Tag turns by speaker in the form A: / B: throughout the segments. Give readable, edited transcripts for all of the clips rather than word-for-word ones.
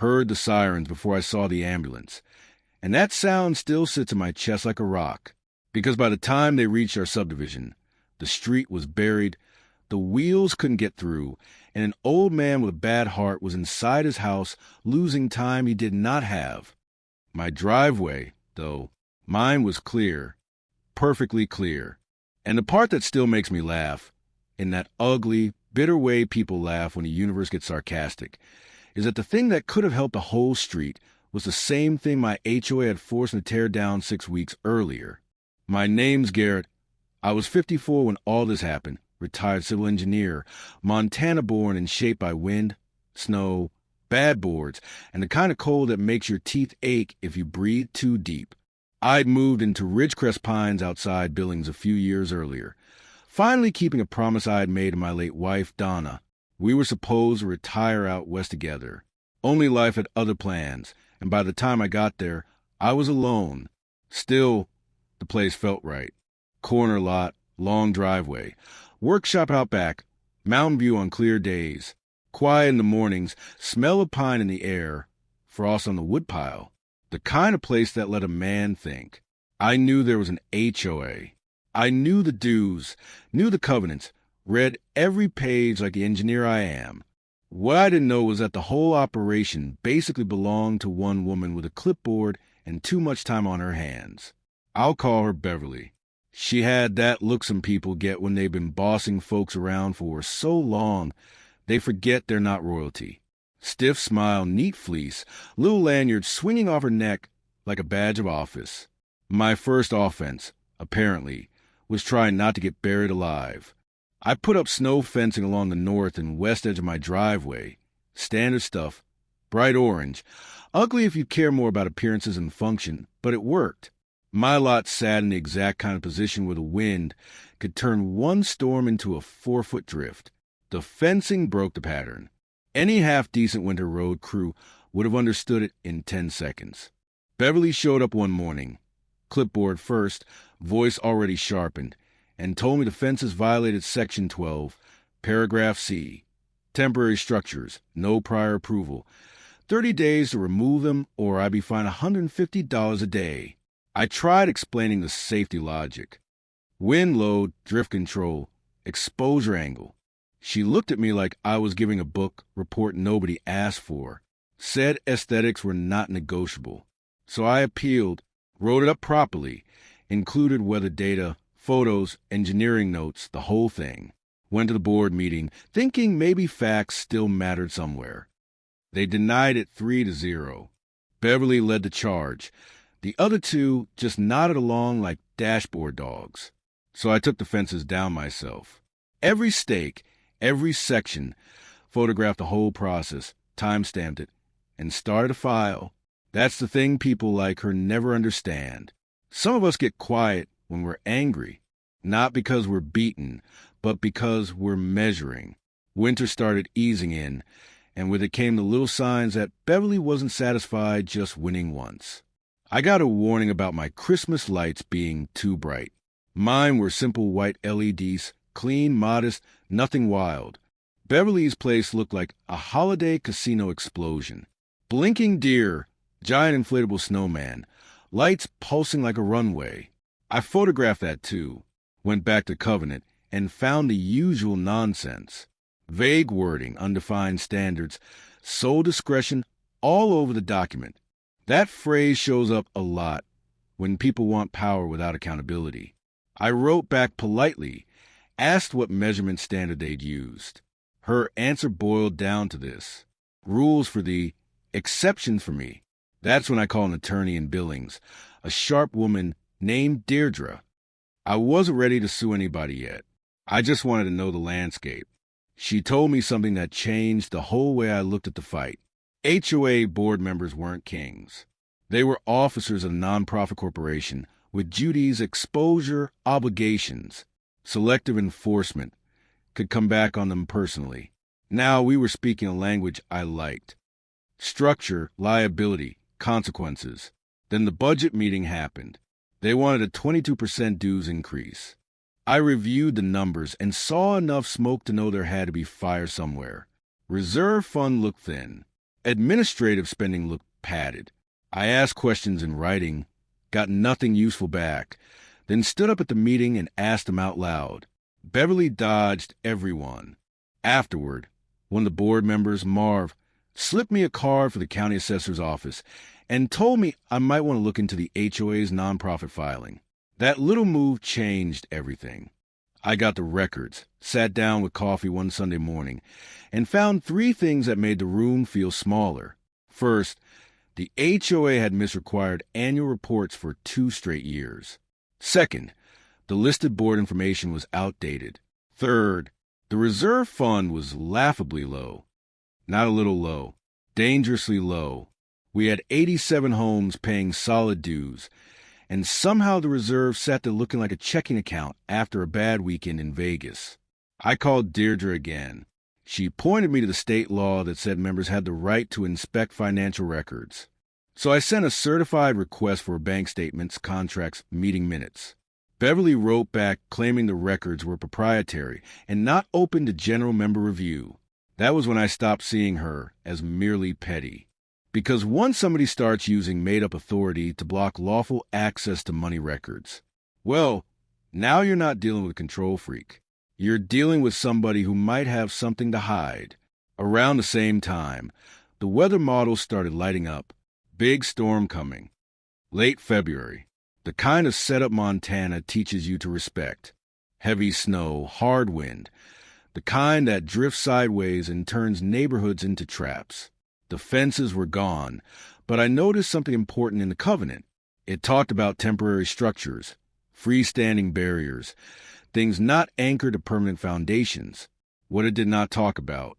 A: heard the sirens before I saw the ambulance. And that sound still sits in my chest like a rock, because by the time they reached our subdivision, the street was buried, the wheels couldn't get through, and an old man with a bad heart was inside his house losing time he did not have. My driveway, though, mine was clear, perfectly clear. And the part that still makes me laugh, in that ugly, bitter way people laugh when the universe gets sarcastic, is that the thing that could have helped the whole street was the same thing my HOA had forced me to tear down 6 weeks earlier. My name's Garrett. I was 54 when all this happened, retired civil engineer, Montana-born and shaped by wind, snow, bad boards, and the kind of cold that makes your teeth ache if you breathe too deep. I'd moved into Ridgecrest Pines outside Billings a few years earlier, finally keeping a promise I had made to my late wife, Donna. We were supposed to retire out west together. Only life had other plans, and by the time I got there, I was alone. Still, the place felt right. Corner lot, long driveway, workshop out back, mountain view on clear days, quiet in the mornings, smell of pine in the air, frost on the woodpile. The kind of place that let a man think. I knew there was an HOA. I knew the dues, knew the covenants, read every page like the engineer I am. What I didn't know was that the whole operation basically belonged to one woman with a clipboard and too much time on her hands. I'll call her Beverly. She had that look some people get when they've been bossing folks around for so long they forget they're not royalty. Stiff smile, neat fleece, little lanyard swinging off her neck like a badge of office. My first offense, apparently, was trying not to get buried alive. I put up snow fencing along the north and west edge of my driveway. Standard stuff, bright orange. Ugly if you care more about appearances and function, but it worked. My lot sat in the exact kind of position where the wind could turn one storm into a 4-foot drift. The fencing broke the pattern. Any half-decent winter road crew would have understood it in 10 seconds. Beverly showed up one morning, clipboard first, voice already sharpened, and told me the fences violated Section 12, Paragraph C. Temporary structures, no prior approval. 30 days to remove them or I'd be fined $150 a day. I tried explaining the safety logic. Wind load, drift control, exposure angle. She looked at me like I was giving a book report nobody asked for. Said aesthetics were not negotiable. So I appealed, wrote it up properly, included weather data, photos, engineering notes, the whole thing. Went to the board meeting, thinking maybe facts still mattered somewhere. They denied it 3-0. Beverly led the charge. The other two just nodded along like dashboard dogs. So I took the fences down myself. Every stake, every section, photographed the whole process, time-stamped it, and started a file. That's the thing people like her never understand. Some of us get quiet when we're angry, not because we're beaten, but because we're measuring. Winter started easing in, and with it came the little signs that Beverly wasn't satisfied just winning once. I got a warning about my Christmas lights being too bright. Mine were simple white LEDs, clean, modest, nothing wild. Beverly's place looked like a holiday casino explosion. Blinking deer, giant inflatable snowman, lights pulsing like a runway. I photographed that too, went back to Covenant, and found the usual nonsense. Vague wording, undefined standards, sole discretion all over the document. That phrase shows up a lot when people want power without accountability. I wrote back politely, asked what measurement standard they'd used. Her answer boiled down to this: rules for the exceptions for me. That's when I called an attorney in Billings, a sharp woman named Deirdre. I wasn't ready to sue anybody yet. I just wanted to know the landscape. She told me something that changed the whole way I looked at the fight. HOA board members weren't kings. They were officers of a nonprofit corporation with duties, exposure, obligations. Selective enforcement could come back on them personally. Now we were speaking a language I liked. Structure, liability, consequences. Then the budget meeting happened. They wanted a 22% dues increase. I reviewed the numbers and saw enough smoke to know there had to be fire somewhere. Reserve fund looked thin. Administrative spending looked padded. I asked questions in writing, got nothing useful back, then stood up at the meeting and asked them out loud. Beverly dodged everyone. Afterward, one of the board members, Marv, slipped me a card for the county assessor's office and told me I might want to look into the HOA's nonprofit filing. That little move changed everything. I got the records, sat down with coffee one Sunday morning, and found 3 things that made the room feel smaller. First, the HOA had misrequired annual reports for 2 straight years. Second, the listed board information was outdated. Third, the reserve fund was laughably low. Not a little low, dangerously low. We had 87 homes paying solid dues, and somehow the reserve sat there looking like a checking account after a bad weekend in Vegas. I called Deirdre again. She pointed me to the state law that said members had the right to inspect financial records. So I sent a certified request for bank statements, contracts, meeting minutes. Beverly wrote back claiming the records were proprietary and not open to general member review. That was when I stopped seeing her as merely petty. Because once somebody starts using made-up authority to block lawful access to money records, well, now you're not dealing with a control freak. You're dealing with somebody who might have something to hide. Around the same time, the weather models started lighting up. Big storm coming. Late February. The kind of setup Montana teaches you to respect. Heavy snow, hard wind. The kind that drifts sideways and turns neighborhoods into traps. The fences were gone, but I noticed something important in the covenant. It talked about temporary structures, freestanding barriers, things not anchored to permanent foundations. What it did not talk about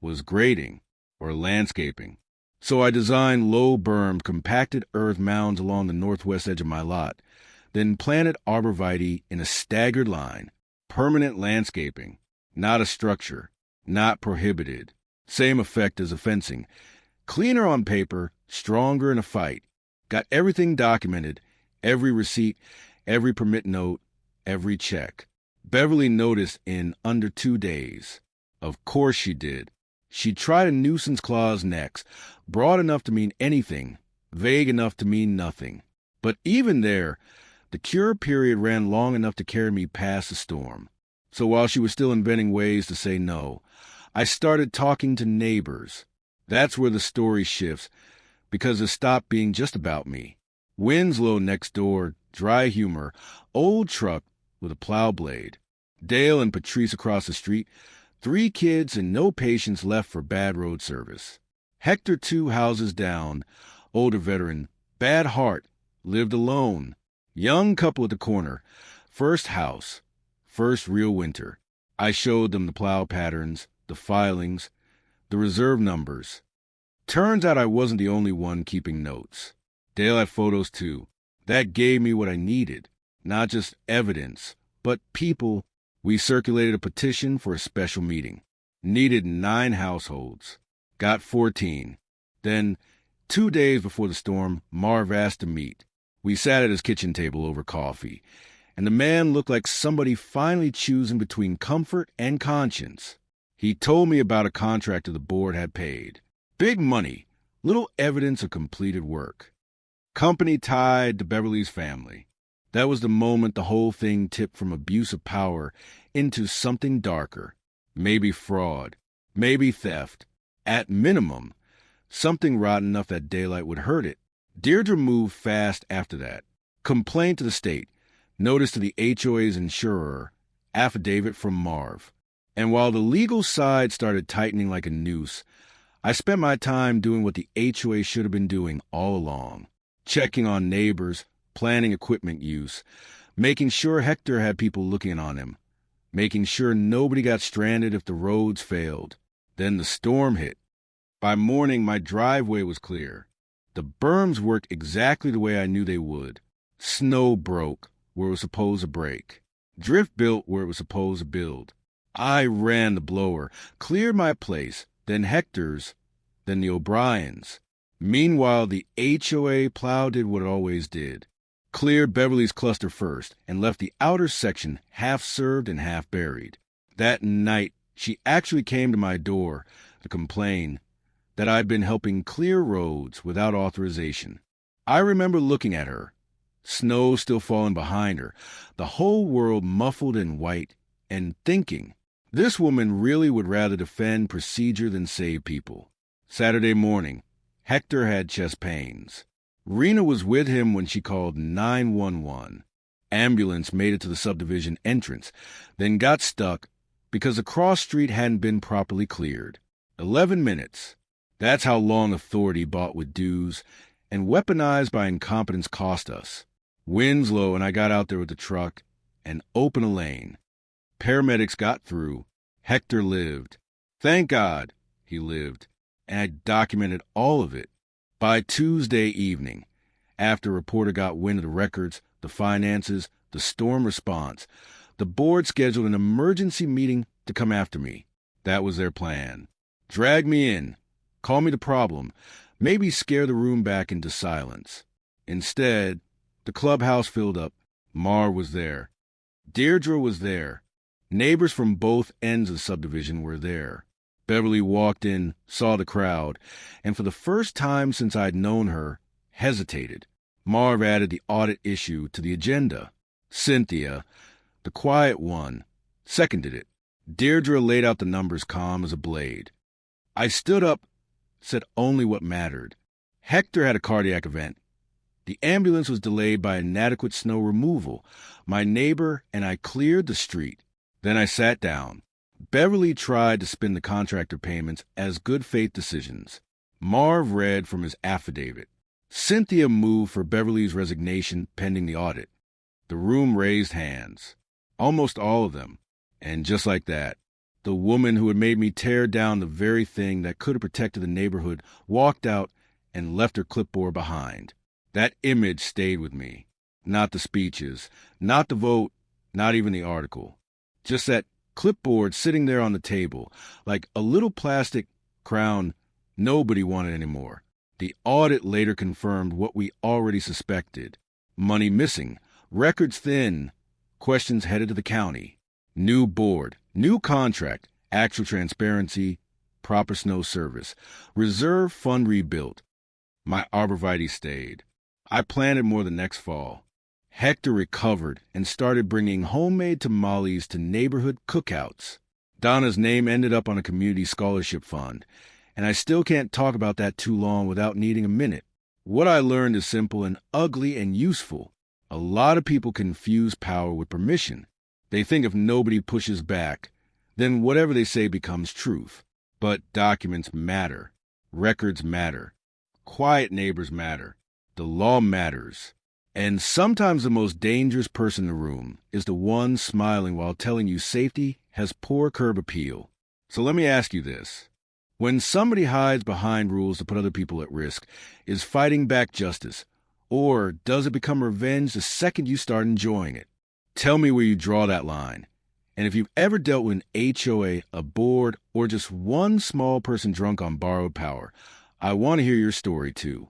A: was grading or landscaping. So I designed low bermed, compacted earth mounds along the northwest edge of my lot, then planted arborvitae in a staggered line. Permanent landscaping, not a structure, not prohibited. Same effect as a fencing. Cleaner on paper, stronger in a fight. Got everything documented, every receipt, every permit note, every check. Beverly noticed in under 2 days. Of course she did. She tried a nuisance clause next, broad enough to mean anything, vague enough to mean nothing. But even there, the cure period ran long enough to carry me past the storm. So while she was still inventing ways to say no, I started talking to neighbors. That's where the story shifts, because it stopped being just about me. Winslow next door, dry humor, old truck with a plow blade. Dale and Patrice across the street, 3 kids and no patience left for bad road service. Hector 2 houses down, older veteran, bad heart, lived alone. Young couple at the corner, first house, first real winter. I showed them the plow patterns, the filings, the reserve numbers. Turns out I wasn't the only one keeping notes. Dale had photos too. That gave me what I needed. Not just evidence, but people. We circulated a petition for a special meeting. Needed 9 households. Got 14. Then, 2 days before the storm, Marv asked to meet. We sat at his kitchen table over coffee, and the man looked like somebody finally choosing between comfort and conscience. He told me about a contractor the board had paid. Big money, little evidence of completed work. Company tied to Beverly's family. That was the moment the whole thing tipped from abuse of power into something darker. Maybe fraud, maybe theft. At minimum, something rotten enough that daylight would hurt it. Deirdre moved fast after that. Complaint to the state, notice to the HOA's insurer, affidavit from Marv. And while the legal side started tightening like a noose, I spent my time doing what the HOA should have been doing all along. Checking on neighbors, planning equipment use, making sure Hector had people looking on him, making sure nobody got stranded if the roads failed. Then the storm hit. By morning, my driveway was clear. The berms worked exactly the way I knew they would. Snow broke where it was supposed to break. Drift built where it was supposed to build. I ran the blower, cleared my place, then Hector's, then the O'Brien's. Meanwhile, the HOA plow did what it always did. Cleared Beverly's cluster first and left the outer section half served and half buried. That night, she actually came to my door to complain that I'd been helping clear roads without authorization. I remember looking at her, snow still falling behind her, the whole world muffled in white, and thinking, this woman really would rather defend procedure than save people. Saturday morning, Hector had chest pains. Rena was with him when she called 911. Ambulance made it to the subdivision entrance, then got stuck because the cross street hadn't been properly cleared. 11 minutes. That's how long authority bought with dues and weaponized by incompetence cost us. Winslow and I got out there with the truck and opened a lane. Paramedics got through. Hector lived. Thank God he lived, and I documented all of it. By Tuesday evening, after a reporter got wind of the records, the finances, the storm response, the board scheduled an emergency meeting to come after me. That was their plan. Drag me in, call me the problem, maybe scare the room back into silence. Instead, the clubhouse filled up. Mar was there. Deirdre was there. Neighbors from both ends of the subdivision were there. Beverly walked in, saw the crowd, and for the first time since I'd known her, hesitated. Marv added the audit issue to the agenda. Cynthia, the quiet one, seconded it. Deirdre laid out the numbers calm as a blade. I stood up, said only what mattered. Hector had a cardiac event. The ambulance was delayed by inadequate snow removal. My neighbor and I cleared the street. Then I sat down. Beverly tried to spin the contractor payments as good faith decisions. Marv read from his affidavit. Cynthia moved for Beverly's resignation pending the audit. The room raised hands. Almost all of them. And just like that, the woman who had made me tear down the very thing that could have protected the neighborhood walked out and left her clipboard behind. That image stayed with me. Not the speeches, not the vote, not even the article. Just that clipboard sitting there on the table, like a little plastic crown nobody wanted anymore. The audit later confirmed what we already suspected. Money missing, records thin, questions headed to the county. New board, new contract, actual transparency, proper snow service, reserve fund rebuilt. My arborvitae stayed. I planted more the next fall. Hector recovered and started bringing homemade tamales to neighborhood cookouts. Donna's name ended up on a community scholarship fund, and I still can't talk about that too long without needing a minute. What I learned is simple and ugly and useful. A lot of people confuse power with permission. They think if nobody pushes back, then whatever they say becomes truth. But documents matter. Records matter. Quiet neighbors matter. The law matters. And sometimes the most dangerous person in the room is the one smiling while telling you safety has poor curb appeal. So let me ask you this. When somebody hides behind rules to put other people at risk, is fighting back justice? Or does it become revenge the second you start enjoying it? Tell me where you draw that line. And if you've ever dealt with an HOA, a board, or just one small person drunk on borrowed power, I want to hear your story too.